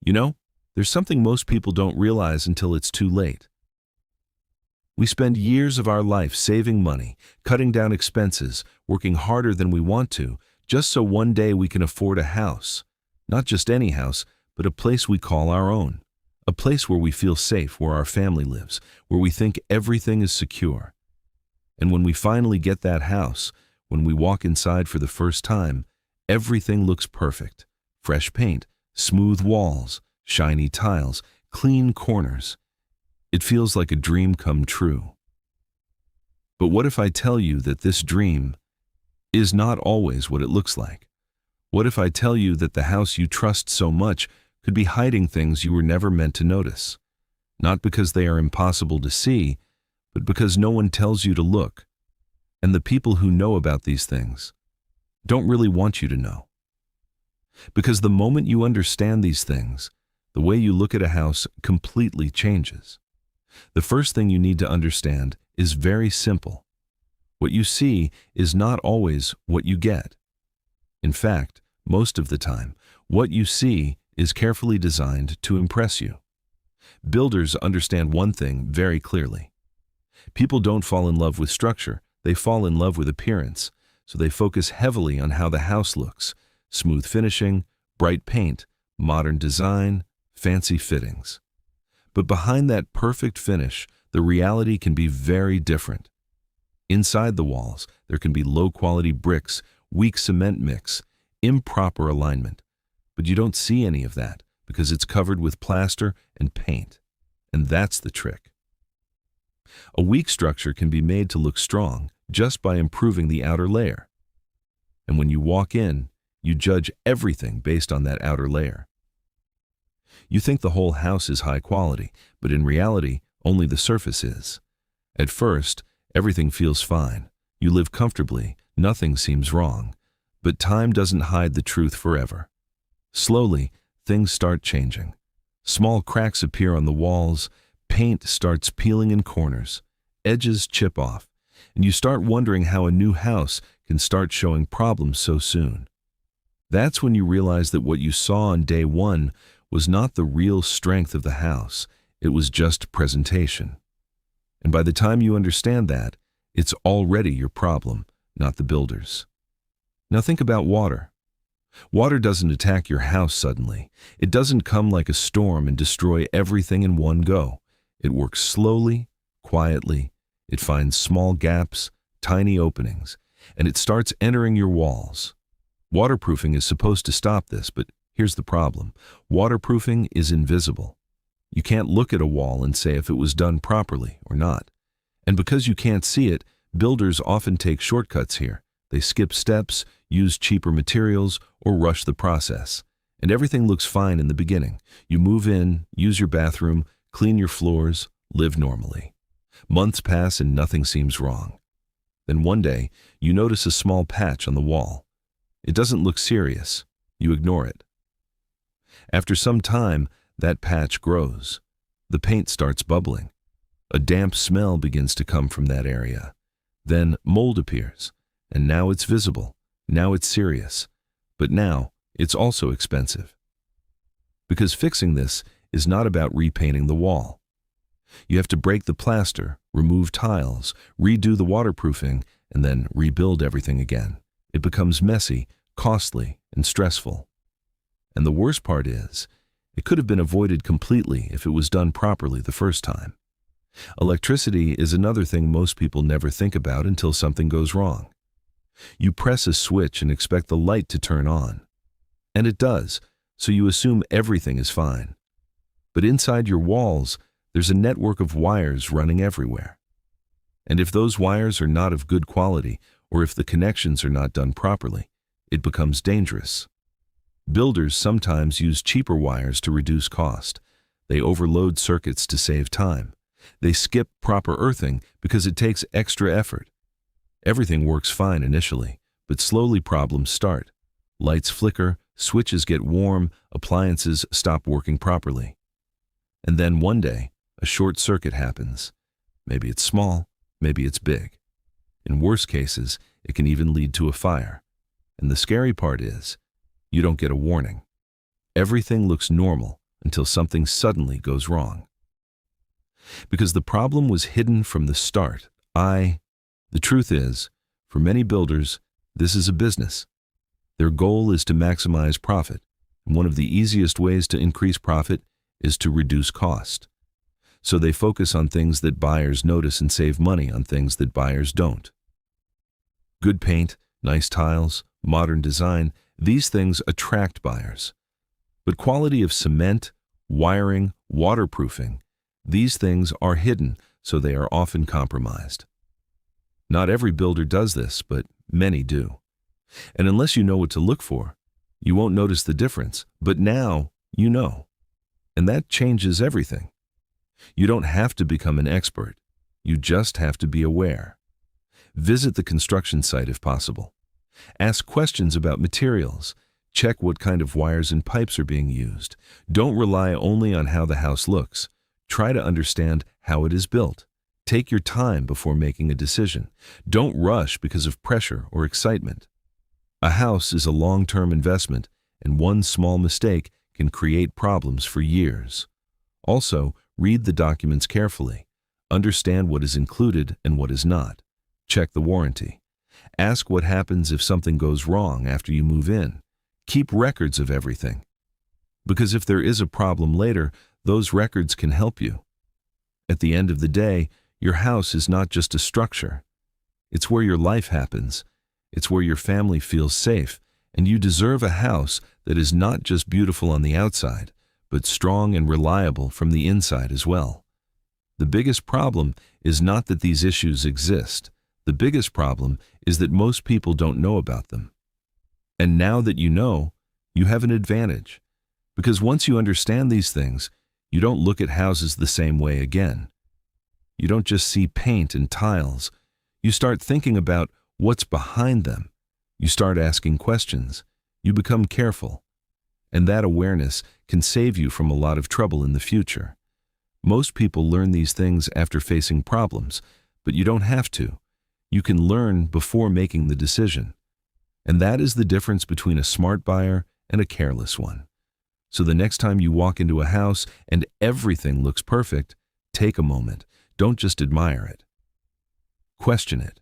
You know, there's something most people don't realize until it's too late. We spend years of our life saving money, cutting down expenses, working harder than we want to, just so one day we can afford a house. Not just any house, but a place we call our own. A place where we feel safe, where our family lives, where we think everything is secure. And when we finally get that house, when we walk inside for the first time, everything looks perfect. Fresh paint, smooth walls, shiny tiles, clean corners. It feels like a dream come true. But what if I tell you that this dream is not always what it looks like? What if I tell you that the house you trust so much could be hiding things you were never meant to notice? Not because they are impossible to see, but because no one tells you to look. And the people who know about these things don't really want you to know. Because the moment you understand these things, the way you look at a house completely changes. The first thing you need to understand is very simple. What you see is not always what you get. In fact, most of the time, what you see is carefully designed to impress you. Builders understand one thing very clearly. People don't fall in love with structure, they fall in love with appearance, so they focus heavily on how the house looks: smooth finishing, bright paint, modern design, fancy fittings. But behind that perfect finish, the reality can be very different. Inside the walls, there can be low-quality bricks, weak cement mix, improper alignment. But you don't see any of that because it's covered with plaster and paint. And that's the trick. A weak structure can be made to look strong just by improving the outer layer. And when you walk in, you judge everything based on that outer layer. You think the whole house is high quality, but in reality, only the surface is. At first, everything feels fine. You live comfortably, nothing seems wrong. But time doesn't hide the truth forever. Slowly, things start changing. Small cracks appear on the walls, paint starts peeling in corners, edges chip off, and you start wondering how a new house can start showing problems so soon. That's when you realize that what you saw on day one was not the real strength of the house, it was just presentation. And by the time you understand that, it's already your problem, not the builder's. Now think about water. Water doesn't attack your house suddenly. It doesn't come like a storm and destroy everything in one go. It works slowly, quietly. It finds small gaps, tiny openings, and it starts entering your walls. Waterproofing is supposed to stop this, but here's the problem. Waterproofing is invisible. You can't look at a wall and say if it was done properly or not. And because you can't see it, builders often take shortcuts here. They skip steps, use cheaper materials, or rush the process. And everything looks fine in the beginning. You move in, use your bathroom, clean your floors, live normally. Months pass and nothing seems wrong. Then one day, you notice a small patch on the wall. It doesn't look serious. You ignore it. After some time, that patch grows. The paint starts bubbling. A damp smell begins to come from that area. Then mold appears, and now it's visible. Now it's serious. But now, it's also expensive. Because fixing this is not about repainting the wall. You have to break the plaster, remove tiles, redo the waterproofing, and then rebuild everything again. It becomes messy, costly, and stressful. And the worst part is, it could have been avoided completely if it was done properly the first time. Electricity is another thing most people never think about until something goes wrong. You press a switch and expect the light to turn on. And it does, so you assume everything is fine. But inside your walls, there's a network of wires running everywhere. And if those wires are not of good quality, or if the connections are not done properly, it becomes dangerous. Builders sometimes use cheaper wires to reduce cost. They overload circuits to save time. They skip proper earthing because it takes extra effort. Everything works fine initially, but slowly problems start. Lights flicker, switches get warm, appliances stop working properly. And then one day, a short circuit happens. Maybe it's small, maybe it's big. In worse cases, it can even lead to a fire. And the scary part is, you don't get a warning. Everything looks normal until something suddenly goes wrong. Because the problem was hidden from the start. The truth is, for many builders, this is a business. Their goal is to maximize profit, and one of the easiest ways to increase profit is to reduce cost. So they focus on things that buyers notice and save money on things that buyers don't. Good paint, nice tiles, modern design, these things attract buyers. But quality of cement, wiring, waterproofing, these things are hidden, so they are often compromised. Not every builder does this, but many do. And unless you know what to look for, you won't notice the difference, but now you know. And that changes everything. You don't have to become an expert. You just have to be aware. Visit the construction site if possible. Ask questions about materials. Check what kind of wires and pipes are being used. Don't rely only on how the house looks. Try to understand how it is built. Take your time before making a decision. Don't rush because of pressure or excitement. A house is a long-term investment, and one small mistake can create problems for years. Also, read the documents carefully. Understand what is included and what is not. Check the warranty. Ask what happens if something goes wrong after you move in. Keep records of everything. Because if there is a problem later, those records can help you. At the end of the day, your house is not just a structure. It's where your life happens. It's where your family feels safe, and you deserve a house that is not just beautiful on the outside, but strong and reliable from the inside as well. The biggest problem is not that these issues exist. The biggest problem is that most people don't know about them. And now that you know, you have an advantage. Because once you understand these things, you don't look at houses the same way again. You don't just see paint and tiles. You start thinking about what's behind them. You start asking questions. You become careful. And that awareness can save you from a lot of trouble in the future. Most people learn these things after facing problems, but you don't have to. You can learn before making the decision. And that is the difference between a smart buyer and a careless one. So the next time you walk into a house and everything looks perfect, take a moment. Don't just admire it. Question it.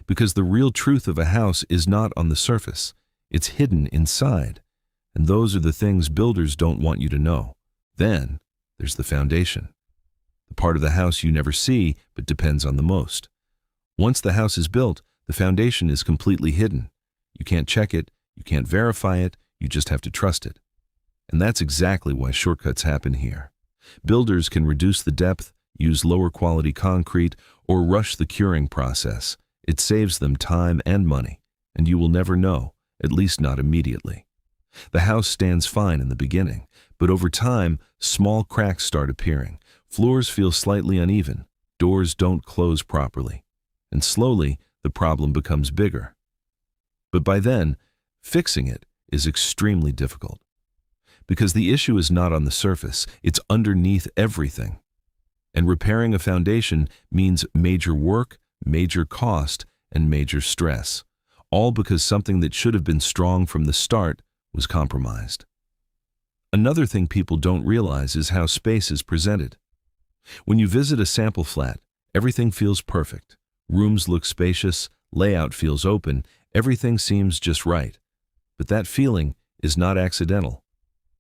Because the real truth of a house is not on the surface. It's hidden inside. And those are the things builders don't want you to know. Then there's the foundation. The part of the house you never see but depends on the most. Once the house is built, the foundation is completely hidden. You can't check it, you can't verify it, you just have to trust it. And that's exactly why shortcuts happen here. Builders can reduce the depth, use lower quality concrete, or rush the curing process. It saves them time and money, and you will never know, at least not immediately. The house stands fine in the beginning, but over time, small cracks start appearing. Floors feel slightly uneven, doors don't close properly, and slowly the problem becomes bigger. But by then, fixing it is extremely difficult. Because the issue is not on the surface, it's underneath everything. And repairing a foundation means major work, major cost, and major stress, all because something that should have been strong from the start was compromised. Another thing people don't realize is how space is presented. When you visit a sample flat, everything feels perfect. Rooms look spacious, layout feels open, everything seems just right. But that feeling is not accidental.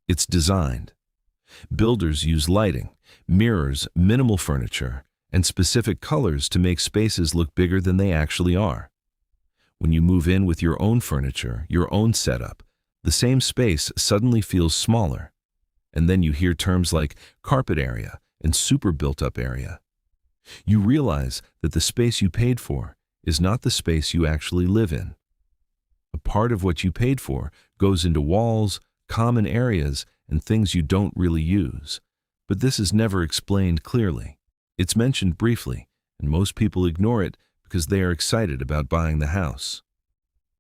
It's designed. Builders use lighting, mirrors, minimal furniture, and specific colors to make spaces look bigger than they actually are. When you move in with your own furniture, your own setup, the same space suddenly feels smaller. And then you hear terms like carpet area and super built-up area. You realize that the space you paid for is not the space you actually live in. A part of what you paid for goes into walls, common areas, and things you don't really use. But this is never explained clearly. It's mentioned briefly, and most people ignore it because they are excited about buying the house.